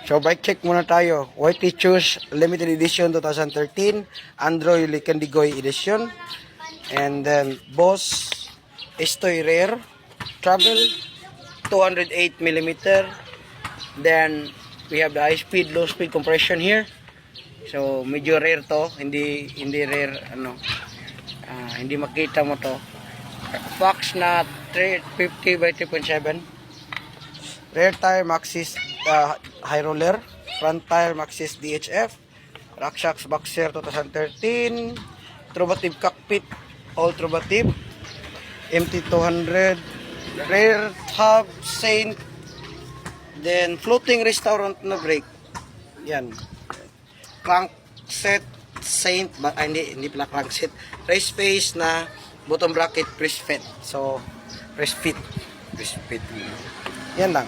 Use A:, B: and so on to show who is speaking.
A: So bike check muna tayo. White Tues limited edition 2013, Android Likandigoy edition. And then Boss Estoy Rare Travel 208 millimeter. Then we have the high speed, low speed compression here. So medyo rare to, hindi rare hindi makita mo to. Fox na 350 by 3.7. Rear tire Maxxis high roller, front tire Maxxis DHF, RockShox Boxer 2013, Trubative cockpit, all Trubative, MT200, rear hub Saint, then floating restaurant na brake. Yan. Crank set Saint, hindi pala crank set. Race face na bottom bracket press fit. So press fit. Yan lang.